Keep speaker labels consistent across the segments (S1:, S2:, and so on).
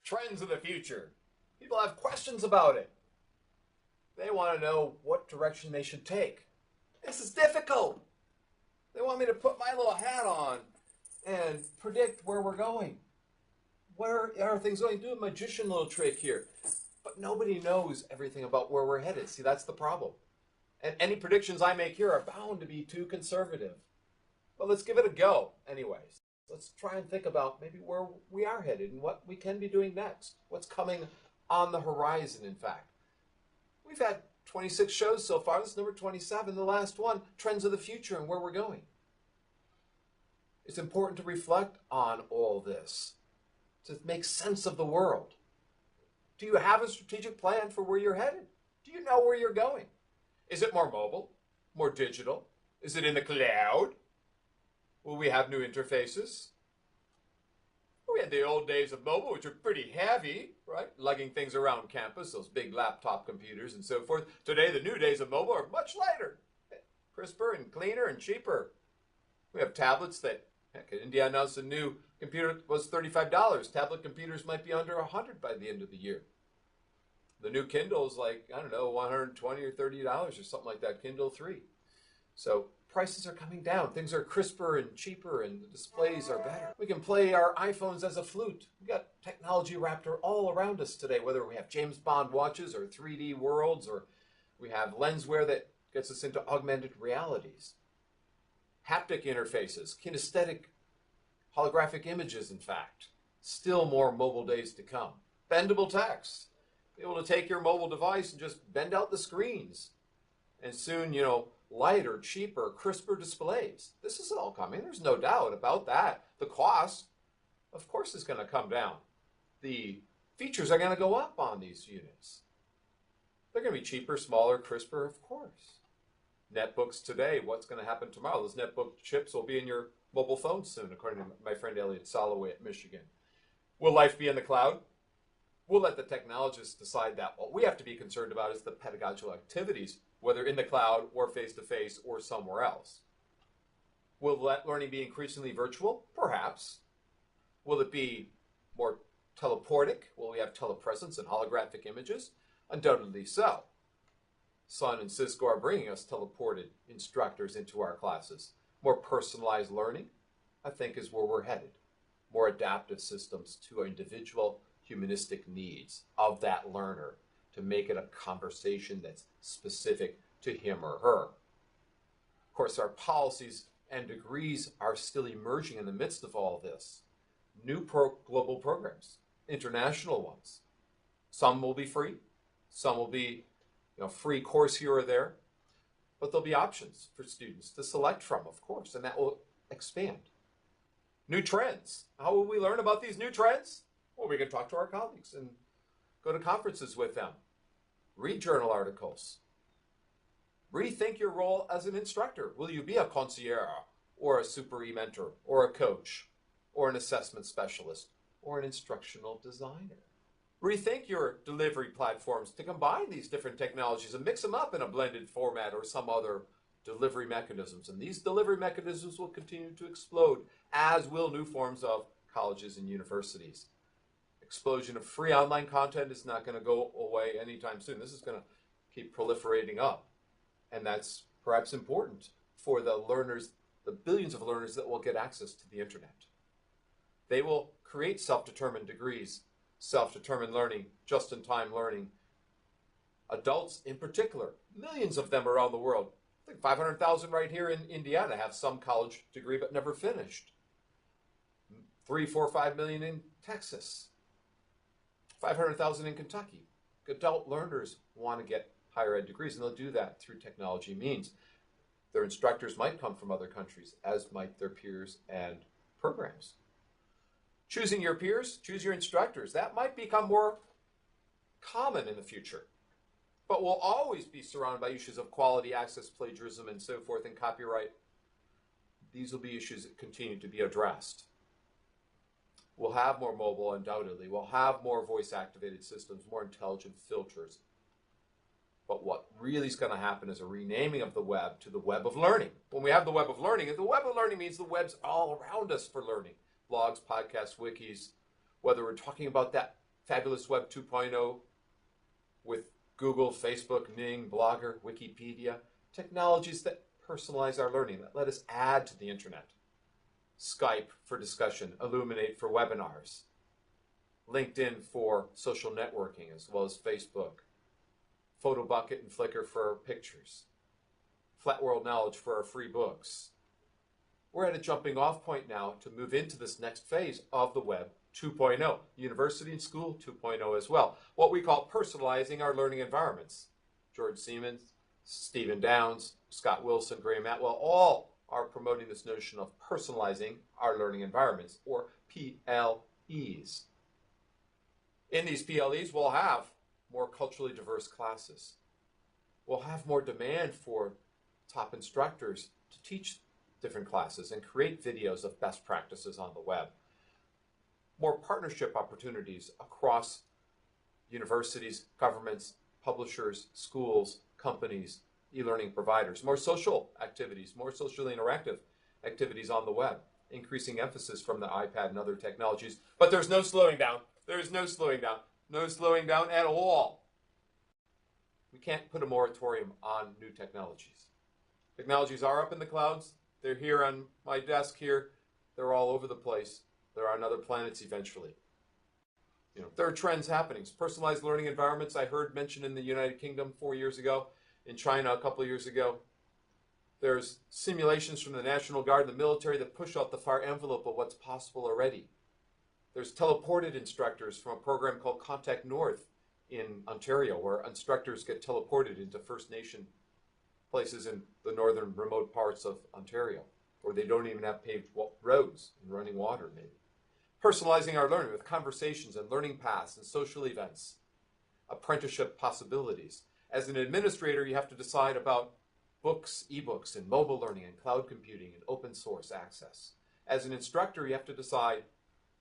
S1: Trends of the future. People have questions about it. They want to know what direction they should take. This is difficult. They want me to put my little hat on and predict where we're going. Where are things going? Do a magician little trick here. But nobody knows everything about where we're headed. See, that's the problem. And any predictions I make here are bound to be too conservative. But let's give it a go anyways. Let's try and think about maybe where we are headed and what we can be doing next. What's coming on the horizon, in fact. We've had 26 shows so far. This is number 27, the last one, Trends of the Future and where we're going. It's important to reflect on all this, to make sense of the world. Do you have a strategic plan for where you're headed? Do you know where you're going? Is it more mobile, more digital? Is it in the cloud? Will we have new interfaces? We had the old days of mobile, which are pretty heavy, right? Lugging things around campus, those big laptop computers and so forth. Today, the new days of mobile are much lighter, crisper and cleaner and cheaper. We have tablets that, heck, India announced a new computer was $35. Tablet computers might be under $100 by the end of the year. The new Kindle is like, I don't know, $120 or $30 or something like that, Kindle 3. So prices are coming down. Things are crisper and cheaper and the displays are better. We can play our iPhones as a flute. We got technology wrapped all around us today, whether we have James Bond watches or 3D worlds, or we have lenswear that gets us into augmented realities. Haptic interfaces, kinesthetic, holographic images, in fact. Still more mobile days to come. Bendable text. Be able to take your mobile device and just bend out the screens. And soon, lighter, cheaper, crisper displays. This is all coming. There's no doubt about that. The cost, of course, is going to come down. The features are going to go up on these units. They're going to be cheaper, smaller, crisper, of course. Netbooks today, what's going to happen tomorrow? Those netbook chips will be in your mobile phone soon, according to my friend Elliot Soloway at Michigan. Will life be in the cloud? We'll let the technologists decide that. What we have to be concerned about is the pedagogical activities, whether in the cloud or face-to-face or somewhere else. Will learning be increasingly virtual? Perhaps. Will it be more teleportic? Will we have telepresence and holographic images? Undoubtedly so. Sun and Cisco are bringing us teleported instructors into our classes. More personalized learning, I think, is where we're headed. More adaptive systems to individual humanistic needs of that learner to make it a conversation that's specific to him or her. Of course, our policies and degrees are still emerging in the midst of all this. New global programs, international ones. Some will be free. Some will be free course here or there. But there'll be options for students to select from, of course, and that will expand. New trends. How will we learn about these new trends? Well, we can talk to our colleagues and go to conferences with them. Read journal articles. Rethink your role as an instructor. Will you be a concierge or a super e-mentor or a coach or an assessment specialist or an instructional designer? Rethink your delivery platforms to combine these different technologies and mix them up in a blended format or some other delivery mechanisms. And these delivery mechanisms will continue to explode, as will new forms of colleges and universities. Explosion of free online content is not going to go away anytime soon. This is going to keep proliferating up. And that's perhaps important for the learners, the billions of learners that will get access to the internet. They will create self-determined degrees, self-determined learning, just-in-time learning. Adults in particular, millions of them around the world. I think 500,000 right here in Indiana have some college degree but never finished. 3, 4, 5 million in Texas. 500,000 in Kentucky. Adult learners want to get higher ed degrees, and they'll do that through technology means. Their instructors might come from other countries, as might their peers and programs. Choosing your peers, choose your instructors. That might become more common in the future, but we'll always be surrounded by issues of quality, access, plagiarism, and so forth, and copyright. These will be issues that continue to be addressed. We'll have more mobile, undoubtedly. We'll have more voice-activated systems, more intelligent filters. But what really is going to happen is a renaming of the web to the web of learning. When we have the web of learning means the web's all around us for learning. Blogs, podcasts, wikis, whether we're talking about that fabulous Web 2.0 with Google, Facebook, Ning, Blogger, Wikipedia, technologies that personalize our learning, that let us add to the internet. Skype for discussion, Illuminate for webinars, LinkedIn for social networking as well as Facebook, PhotoBucket and Flickr for our pictures, Flat World Knowledge for our free books. We're at a jumping off point now to move into this next phase of the Web 2.0, University and School 2.0 as well, what we call personalizing our learning environments. George Siemens, Stephen Downes, Scott Wilson, Graham Atwell, all are promoting this notion of personalizing our learning environments, or PLEs. In these PLEs, we'll have more culturally diverse classes. We'll have more demand for top instructors to teach different classes and create videos of best practices on the web. More partnership opportunities across universities, governments, publishers, schools, companies, e-learning providers. More social activities, more socially interactive activities on the web. Increasing emphasis from the iPad and other technologies. But there's no slowing down. There's no slowing down. No slowing down at all. We can't put a moratorium on new technologies. Technologies are up in the clouds. They're here on my desk here. They're all over the place. They're on other planets eventually. There are trends happening. Personalized learning environments I heard mentioned in the United Kingdom 4 years ago, in China a couple of years ago. There's simulations from the National Guard and the military that push out the far envelope of what's possible already. There's teleported instructors from a program called Contact North in Ontario, where instructors get teleported into First Nation places in the northern remote parts of Ontario, where they don't even have paved roads and running water, maybe. Personalizing our learning with conversations and learning paths and social events, apprenticeship possibilities. As an administrator, you have to decide about books, ebooks, and mobile learning and cloud computing and open source access. As an instructor, you have to decide,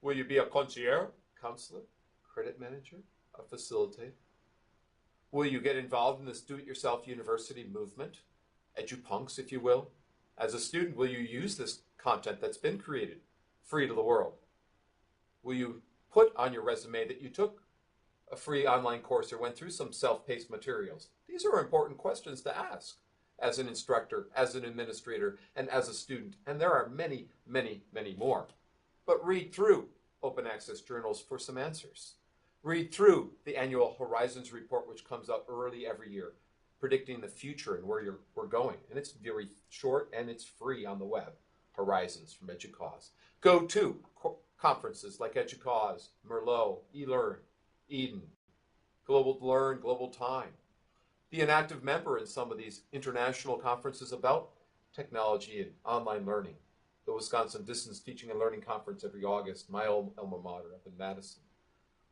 S1: will you be a concierge, counselor, credit manager, a facilitator? Will you get involved in this do-it-yourself university movement, edupunks, if you will? As a student, will you use this content that's been created free to the world? Will you put on your resume that you took a free online course or went through some self-paced materials? These are important questions to ask as an instructor, as an administrator, and as a student. And there are many, many, many more. But read through open access journals for some answers. Read through the annual Horizons report, which comes out early every year, predicting the future and where we're going. And it's very short and it's free on the web. Horizons from EDUCAUSE. Go to conferences like EDUCAUSE, Merlot, eLearn, Eden, Global Learn, Global Time. Be an active member in some of these international conferences about technology and online learning. The Wisconsin Distance Teaching and Learning Conference every August, my own alma mater up in Madison.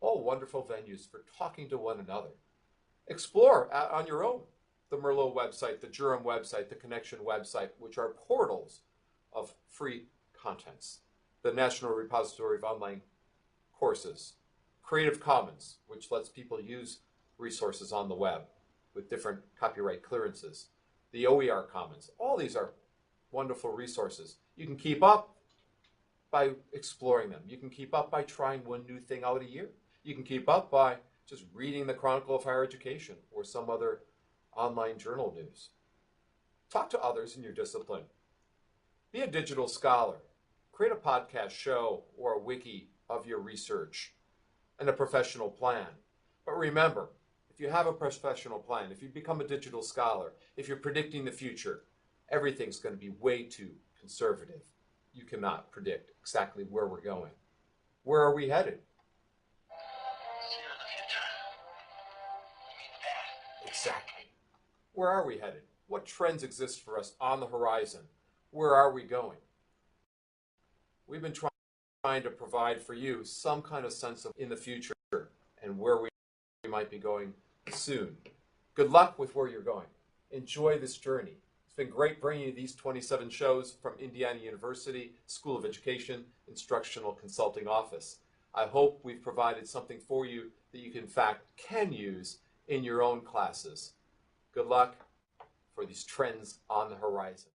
S1: All wonderful venues for talking to one another. Explore on your own the Merlot website, the Durham website, the Connection website, which are portals of free contents. The National Repository of Online Courses. Creative Commons, which lets people use resources on the web with different copyright clearances. The OER Commons. All these are wonderful resources. You can keep up by exploring them. You can keep up by trying one new thing out a year. You can keep up by just reading the Chronicle of Higher Education or some other online journal news. Talk to others in your discipline. Be a digital scholar. Create a podcast show or a wiki of your research and a professional plan. But remember, if you have a professional plan, if you become a digital scholar, if you're predicting the future, everything's going to be way too conservative. You cannot predict exactly where we're going. Where are we headed? Exactly. Where are we headed? What trends exist for us on the horizon? Where are we going? We've been trying to provide for you some kind of sense of in the future and where we might be going soon. Good luck with where you're going. Enjoy this journey. It's been great bringing you these 27 shows from Indiana University School of Education Instructional Consulting Office. I hope we've provided something for you that you in fact can use in your own classes. Good luck for these trends on the horizon.